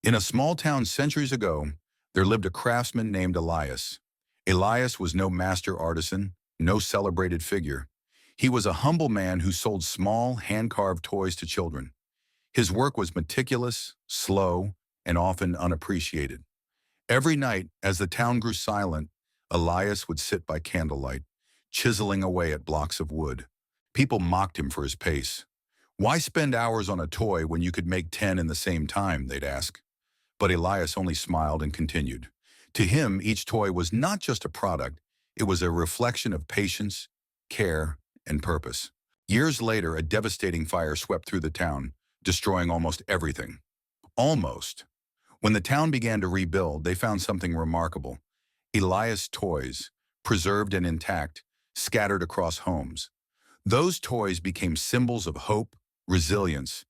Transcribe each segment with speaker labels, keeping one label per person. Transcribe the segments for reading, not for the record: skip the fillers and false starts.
Speaker 1: In a small town centuries ago, there lived a craftsman named Elias. Elias was no master artisan, no celebrated figure. He was a humble man who sold small, hand-carved toys to children. His work was meticulous, slow, and often unappreciated. Every night, as the town grew silent, Elias would sit by candlelight, chiseling away at blocks of wood. People mocked him for his pace. "Why spend hours on a toy when you could make 10 in the same time?" they'd ask. But Elias only smiled and continued. To him, each toy was not just a product, it was a reflection of patience, care, and purpose. Years later, a devastating fire swept through the town, destroying almost everything. Almost. When the town began to rebuild, they found something remarkable. Elias toys, preserved and intact, scattered across homes. Those toys became symbols of hope, resilience,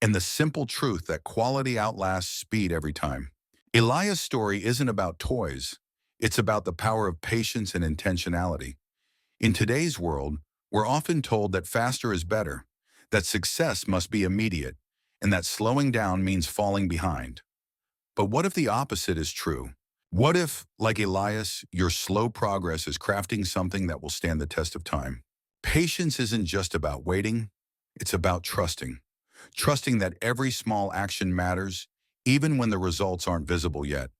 Speaker 1: and the simple truth that quality outlasts speed every time. Elias' story isn't about toys. It's about the power of patience and intentionality. In today's world, we're often told that faster is better, that success must be immediate, and that slowing down means falling behind. But what if the opposite is true? What if, like Elias, your slow progress is crafting something that will stand the test of time? Patience isn't just about waiting, it's about trusting. Trusting that every small action matters, even when the results aren't visible yet.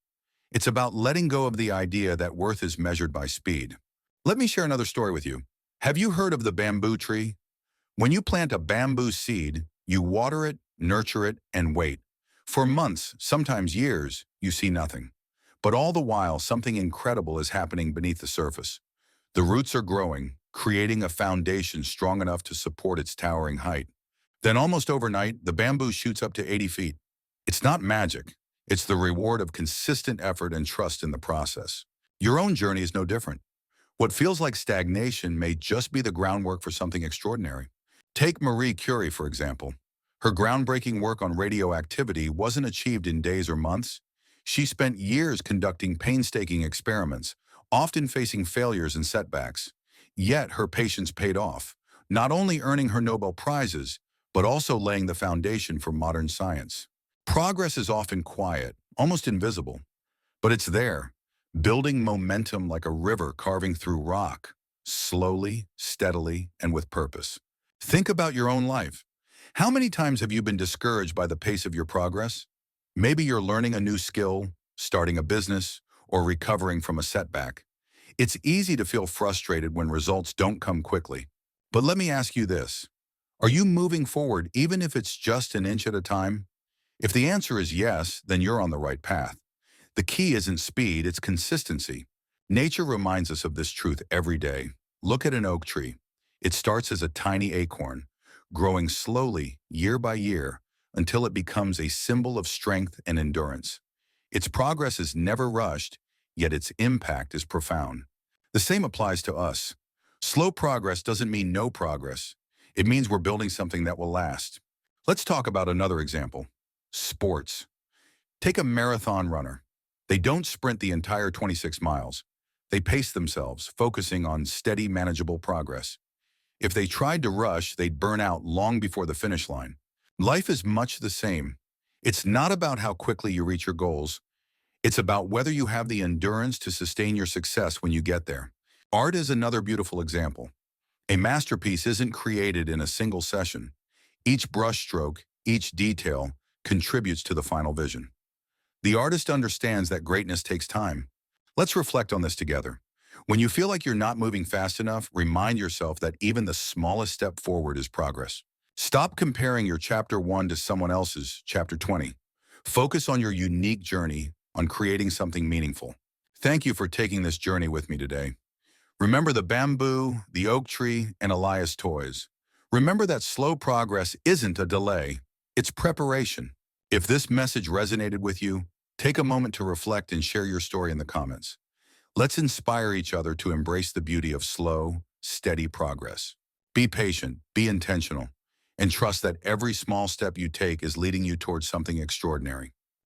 Speaker 1: It's about letting go of the idea that worth is measured by speed. Let me share another story with you. Have you heard of the bamboo tree? When you plant a bamboo seed, you water it, nurture it, and wait. For months, sometimes years, you see nothing. But all the while, something incredible is happening beneath the surface. The roots are growing, creating a foundation strong enough to support its towering height. Then almost overnight, the bamboo shoots up to 80 feet. It's not magic. It's the reward of consistent effort and trust in the process. Your own journey is no different. What feels like stagnation may just be the groundwork for something extraordinary. Take Marie Curie, for example. Her groundbreaking work on radioactivity wasn't achieved in days or months. She spent years conducting painstaking experiments, often facing failures and setbacks. Yet her patience paid off, not only earning her Nobel Prizes, but also laying the foundation for modern science. Progress is often quiet, almost invisible, but it's there, building momentum like a river carving through rock, slowly, steadily, and with purpose. Think about your own life. How many times have you been discouraged by the pace of your progress? Maybe you're learning a new skill, starting a business, or recovering from a setback. It's easy to feel frustrated when results don't come quickly. But let me ask you this. Are you moving forward even if it's just an inch at a time? If the answer is yes, then you're on the right path. The key isn't speed, it's consistency. Nature reminds us of this truth every day. Look at an oak tree. It starts as a tiny acorn, growing slowly, year by year, until it becomes a symbol of strength and endurance. Its progress is never rushed, yet its impact is profound. The same applies to us. Slow progress doesn't mean no progress. It means we're building something that will last. Let's talk about another example. Sports. Take a marathon runner. They don't sprint the entire 26 miles. They pace themselves, focusing on steady, manageable progress. If they tried to rush, they'd burn out long before the finish line. Life is much the same. It's not about how quickly you reach your goals. It's about whether you have the endurance to sustain your success when you get there. Art is another beautiful example. A masterpiece isn't created in a single session. Each brushstroke, each detail, contributes to the final vision. The artist understands that greatness takes time. Let's reflect on this together. When you feel like you're not moving fast enough, remind yourself that even the smallest step forward is progress. Stop comparing your chapter 1 to someone else's chapter 20. Focus on your unique journey, on creating something meaningful. Thank you for taking this journey with me today. Remember the bamboo, the oak tree, and Elias toys. Remember that slow progress isn't a delay, it's preparation. If this message resonated with you, take a moment to reflect and share your story in the comments. Let's inspire each other to embrace the beauty of slow, steady progress. Be patient, be intentional, and trust that every small step you take is leading you towards something extraordinary.